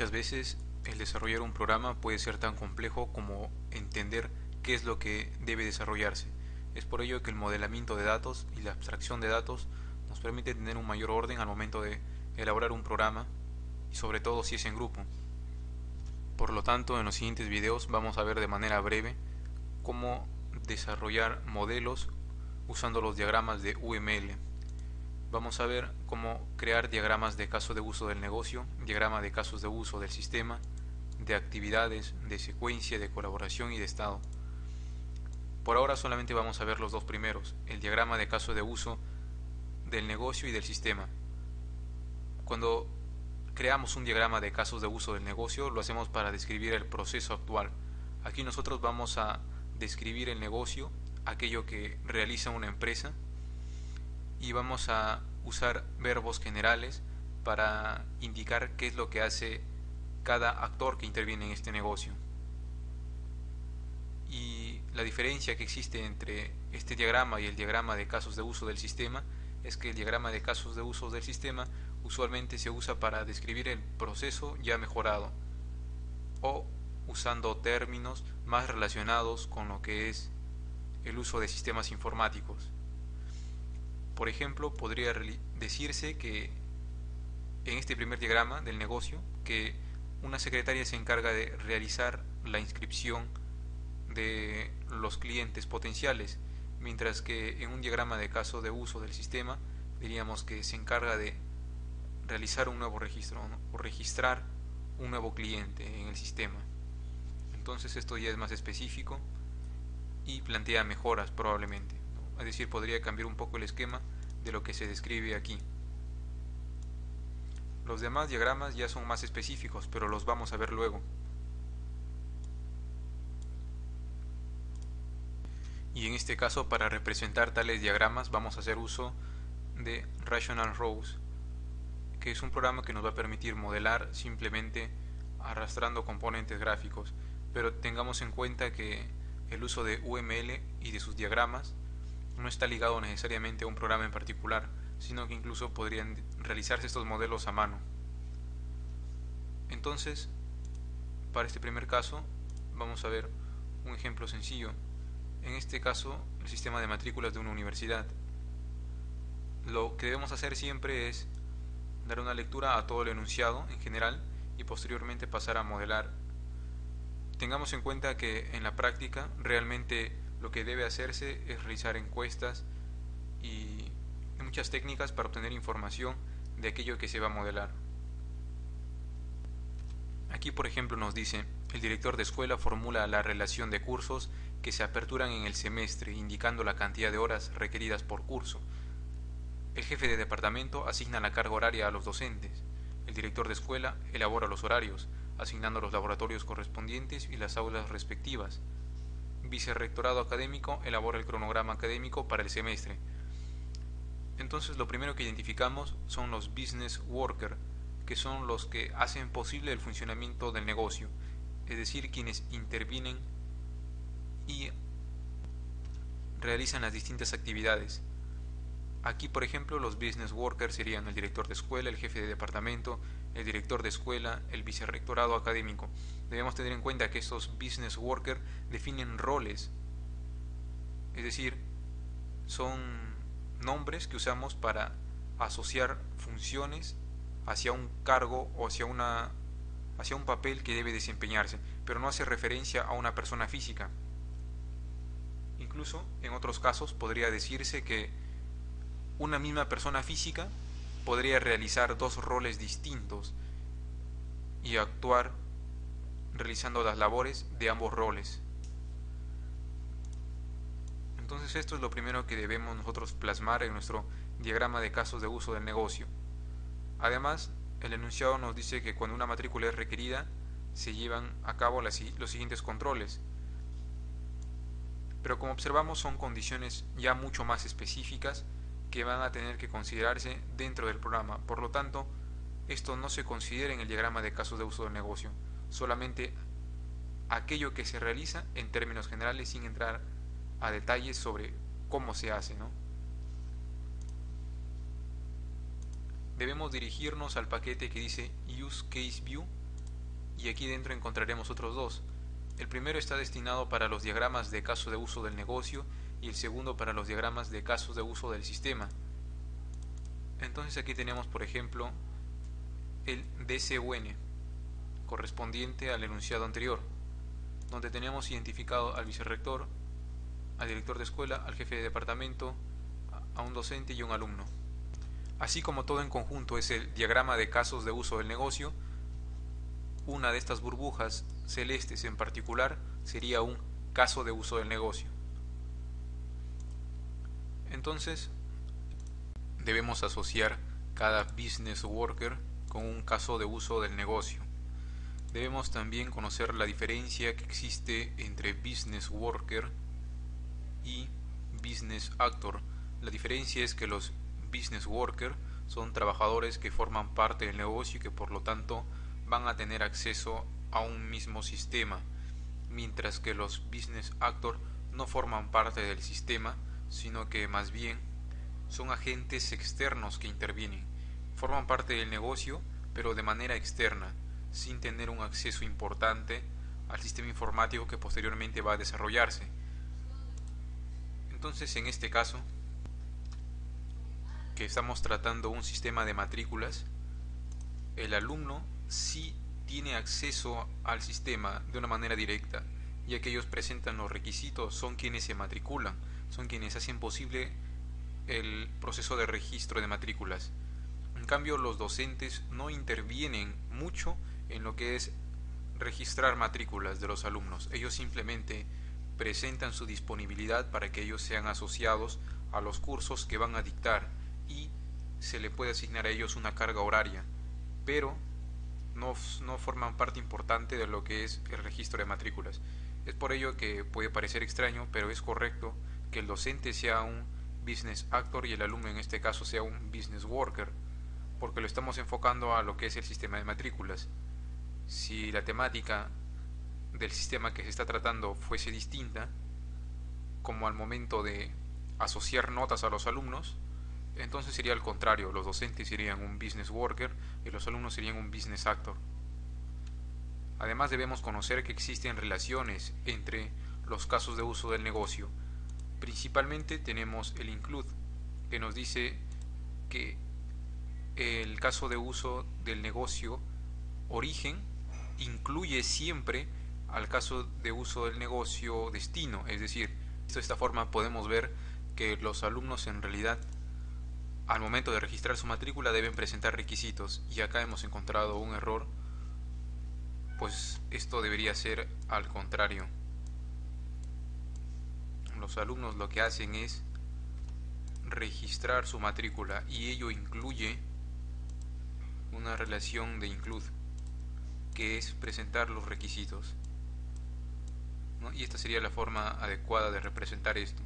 Muchas veces el desarrollar un programa puede ser tan complejo como entender qué es lo que debe desarrollarse. Es por ello que el modelamiento de datos y la abstracción de datos nos permite tener un mayor orden al momento de elaborar un programa y sobre todo si es en grupo. Por lo tanto, en los siguientes videos vamos a ver de manera breve cómo desarrollar modelos usando los diagramas de UML. Vamos a ver cómo crear diagramas de caso de uso del negocio, diagrama de casos de uso del sistema, de actividades, de secuencia, de colaboración y de estado. Por ahora solamente vamos a ver los dos primeros, el diagrama de caso de uso del negocio y del sistema. Cuando creamos un diagrama de casos de uso del negocio, lo hacemos para describir el proceso actual. Aquí nosotros vamos a describir el negocio, aquello que realiza una empresa, y vamos a usar verbos generales para indicar qué es lo que hace cada actor que interviene en este negocio. Y la diferencia que existe entre este diagrama y el diagrama de casos de uso del sistema es que el diagrama de casos de uso del sistema usualmente se usa para describir el proceso ya mejorado o usando términos más relacionados con lo que es el uso de sistemas informáticos. Por ejemplo, podría decirse que en este primer diagrama del negocio que una secretaria se encarga de realizar la inscripción de los clientes potenciales, mientras que en un diagrama de caso de uso del sistema diríamos que se encarga de realizar un nuevo registro o registrar un nuevo cliente en el sistema. Entonces esto ya es más específico y plantea mejoras probablemente, ¿no? Es decir, podría cambiar un poco el esquema de lo que se describe aquí. Los demás diagramas ya son más específicos, pero los vamos a ver luego. Y en este caso, para representar tales diagramas vamos a hacer uso de Rational Rows, que es un programa que nos va a permitir modelar simplemente arrastrando componentes gráficos, pero tengamos en cuenta que el uso de UML y de sus diagramas no está ligado necesariamente a un programa en particular, sino que incluso podrían realizarse estos modelos a mano. Entonces, para este primer caso, vamos a ver un ejemplo sencillo. En este caso, el sistema de matrículas de una universidad. Lo que debemos hacer siempre es dar una lectura a todo el enunciado en general y posteriormente pasar a modelar. Tengamos en cuenta que en la práctica realmente lo que debe hacerse es realizar encuestas y muchas técnicas para obtener información de aquello que se va a modelar. Aquí, por ejemplo, nos dice: el director de escuela formula la relación de cursos que se aperturan en el semestre, indicando la cantidad de horas requeridas por curso. El jefe de departamento asigna la carga horaria a los docentes. El director de escuela elabora los horarios, asignando los laboratorios correspondientes y las aulas respectivas. Vicerrectorado académico elabora el cronograma académico para el semestre. Entonces, lo primero que identificamos son los business workers, que son los que hacen posible el funcionamiento del negocio, es decir, quienes intervienen y realizan las distintas actividades. Aquí, por ejemplo, los business workers serían el director de escuela, el jefe de departamento, el director de escuela, el vicerrectorado académico. Debemos tener en cuenta que estos business workers definen roles, es decir, son nombres que usamos para asociar funciones hacia un cargo o hacia un papel que debe desempeñarse, pero no hace referencia a una persona física. Incluso en otros casos podría decirse que una misma persona física podría realizar dos roles distintos y actuar realizando las labores de ambos roles. Entonces esto es lo primero que debemos nosotros plasmar en nuestro diagrama de casos de uso del negocio. Además, el enunciado nos dice que cuando una matrícula es requerida, se llevan a cabo los siguientes controles. Pero como observamos, son condiciones ya mucho más específicas que van a tener que considerarse dentro del programa. Por lo tanto, esto no se considera en el diagrama de casos de uso del negocio, solamente aquello que se realiza en términos generales sin entrar a detalles sobre cómo se hace, ¿no? Debemos dirigirnos al paquete que dice Use Case View y aquí dentro encontraremos otros dos. El primero está destinado para los diagramas de caso de uso del negocio y el segundo para los diagramas de casos de uso del sistema. Entonces aquí tenemos, por ejemplo, el DCUN, correspondiente al enunciado anterior, donde tenemos identificado al vicerrector, al director de escuela, al jefe de departamento, a un docente y un alumno. Así como todo en conjunto es el diagrama de casos de uso del negocio, una de estas burbujas celestes en particular sería un caso de uso del negocio. Entonces, debemos asociar cada business worker con un caso de uso del negocio. Debemos también conocer la diferencia que existe entre business worker y business actor. La diferencia es que los business worker son trabajadores que forman parte del negocio y que por lo tanto van a tener acceso a un mismo sistema, mientras que los business actor no forman parte del sistema, sino que más bien son agentes externos que intervienen. Forman parte del negocio, pero de manera externa, sin tener un acceso importante al sistema informático que posteriormente va a desarrollarse. Entonces, en este caso, que estamos tratando un sistema de matrículas, el alumno sí tiene acceso al sistema de una manera directa, ya que ellos presentan los requisitos, son quienes se matriculan, son quienes hacen posible el proceso de registro de matrículas. En cambio, los docentes no intervienen mucho en lo que es registrar matrículas de los alumnos. Ellos simplemente presentan su disponibilidad para que ellos sean asociados a los cursos que van a dictar y se le puede asignar a ellos una carga horaria, pero no forman parte importante de lo que es el registro de matrículas. Es por ello que puede parecer extraño, pero es correcto que el docente sea un business actor y el alumno en este caso sea un business worker, porque lo estamos enfocando a lo que es el sistema de matrículas. Si la temática del sistema que se está tratando fuese distinta, como al momento de asociar notas a los alumnos, entonces sería al contrario, los docentes serían un business worker y los alumnos serían un business actor. Además debemos conocer que existen relaciones entre los casos de uso del negocio. Principalmente tenemos el include, que nos dice que el caso de uso del negocio origen incluye siempre al caso de uso del negocio destino, es decir, de esta forma podemos ver que los alumnos en realidad al momento de registrar su matrícula deben presentar requisitos, y acá hemos encontrado un error, pues esto debería ser al contrario. Los alumnos lo que hacen es registrar su matrícula y ello incluye una relación de include, que es presentar los requisitos, ¿no? Y esta sería la forma adecuada de representar esto.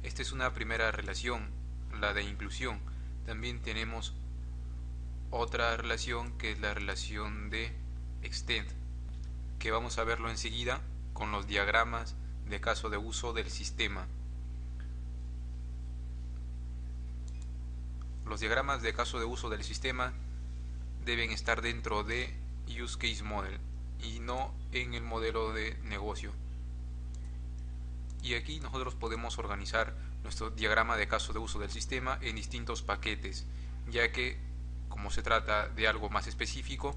Esta es una primera relación, la de inclusión. También tenemos otra relación que es la relación de extend, que vamos a verlo enseguida con los diagramas de caso de uso del sistema. Los diagramas de caso de uso del sistema deben estar dentro de Use Case Model y no en el modelo de negocio. Y aquí nosotros podemos organizar nuestro diagrama de caso de uso del sistema en distintos paquetes, ya que como se trata de algo más específico,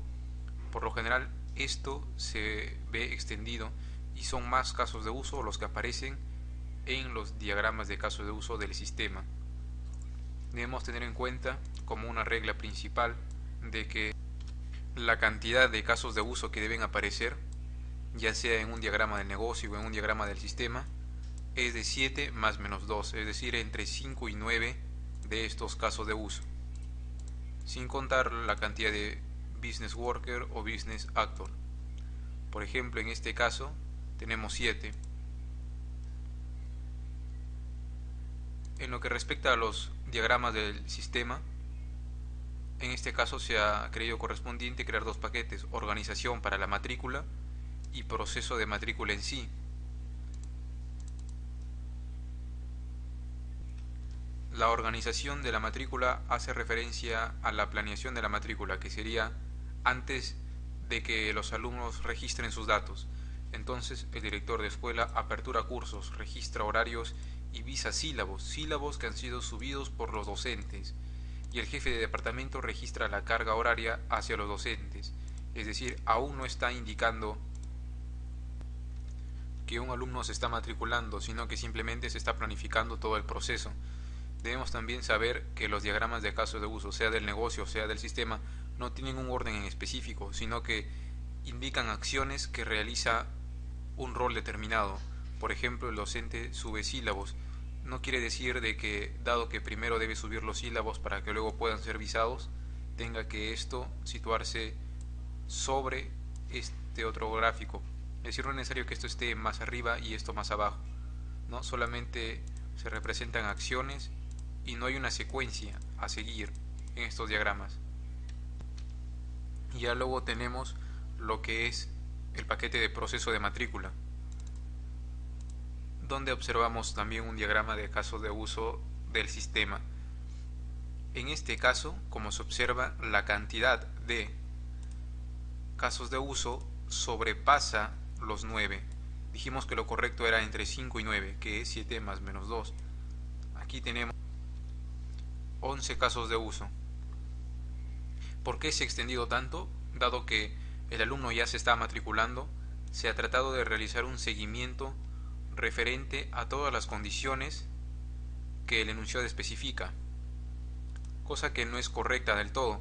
por lo general esto se ve extendido y son más casos de uso los que aparecen en los diagramas de caso de uso del sistema. Debemos tener en cuenta como una regla principal de que la cantidad de casos de uso que deben aparecer, ya sea en un diagrama del negocio o en un diagrama del sistema, es de 7 más menos 2, es decir, entre 5 y 9 de estos casos de uso, sin contar la cantidad de business worker o business actor. Por ejemplo, en este caso tenemos 7. En lo que respecta a los diagramas del sistema, en este caso se ha creído correspondiente crear dos paquetes: organización para la matrícula y proceso de matrícula en sí. La organización de la matrícula hace referencia a la planeación de la matrícula, que sería antes de que los alumnos registren sus datos. Entonces el director de escuela apertura cursos, registra horarios y visa sílabos que han sido subidos por los docentes. Y el jefe de departamento registra la carga horaria hacia los docentes. Es decir, aún no está indicando que un alumno se está matriculando, sino que simplemente se está planificando todo el proceso. Debemos también saber que los diagramas de casos de uso, sea del negocio, sea del sistema, no tienen un orden en específico, sino que indican acciones que realiza un rol determinado. Por ejemplo, el docente sube sílabos. No quiere decir de que, dado que primero debe subir los sílabos para que luego puedan ser visados, tenga que esto situarse sobre este otro gráfico. Es decir, no es necesario que esto esté más arriba y esto más abajo, ¿no? Solamente se representan acciones y no hay una secuencia a seguir en estos diagramas. Y ya luego tenemos lo que es el paquete de proceso de matrícula, donde observamos también un diagrama de casos de uso del sistema. En este caso, como se observa, la cantidad de casos de uso sobrepasa los 9. Dijimos que lo correcto era entre 5 y 9, que es 7 más menos 2. Aquí tenemos 11 casos de uso. ¿Por qué se ha extendido tanto? Dado que el alumno ya se está matriculando, se ha tratado de realizar un seguimiento referente a todas las condiciones que el enunciado especifica, cosa que no es correcta del todo.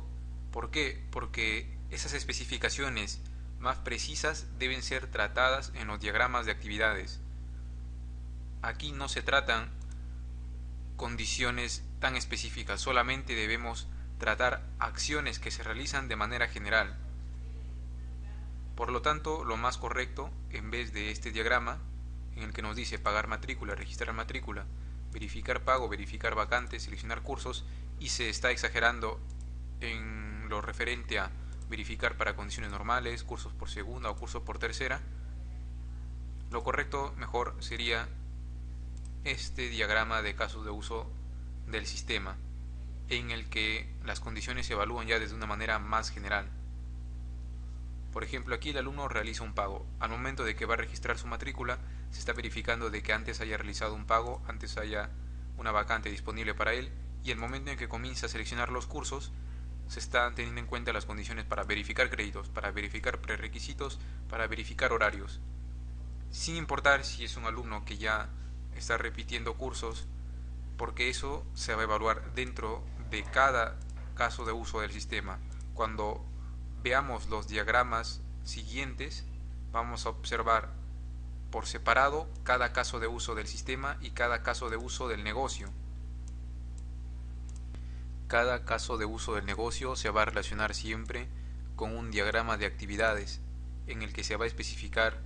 ¿Por qué? Porque esas especificaciones más precisas deben ser tratadas en los diagramas de actividades. Aquí no se tratan condiciones tan específicas, solamente debemos tratar acciones que se realizan de manera general. Por lo tanto, lo más correcto, en vez de este diagrama en el que nos dice pagar matrícula, registrar matrícula, verificar pago, verificar vacantes, seleccionar cursos, y se está exagerando en lo referente a verificar para condiciones normales, cursos por segunda o cursos por tercera, lo correcto mejor sería este diagrama de casos de uso del sistema, en el que las condiciones se evalúan ya desde una manera más general. Por ejemplo, aquí el alumno realiza un pago. Al momento de que va a registrar su matrícula, se está verificando de que antes haya realizado un pago, antes haya una vacante disponible para él, y el momento en que comienza a seleccionar los cursos, se están teniendo en cuenta las condiciones para verificar créditos, para verificar prerequisitos, para verificar horarios. Sin importar si es un alumno que ya está repitiendo cursos, porque eso se va a evaluar dentro de cada caso de uso del sistema. Cuando veamos los diagramas siguientes, vamos a observar por separado cada caso de uso del sistema y cada caso de uso del negocio. Cada caso de uso del negocio se va a relacionar siempre con un diagrama de actividades en el que se va a especificar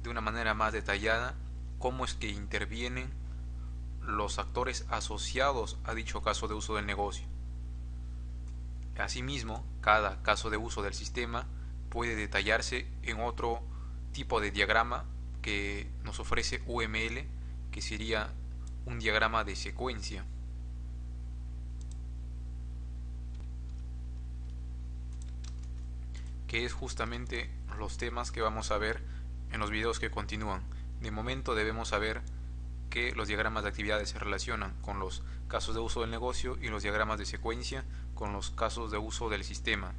de una manera más detallada cómo es que intervienen los actores asociados a dicho caso de uso del negocio. Asimismo, cada caso de uso del sistema puede detallarse en otro tipo de diagrama que nos ofrece UML, que sería un diagrama de secuencia. Que es justamente los temas que vamos a ver en los videos que continúan. De momento debemos saber que los diagramas de actividades se relacionan con los casos de uso del negocio y los diagramas de secuencia con los casos de uso del sistema.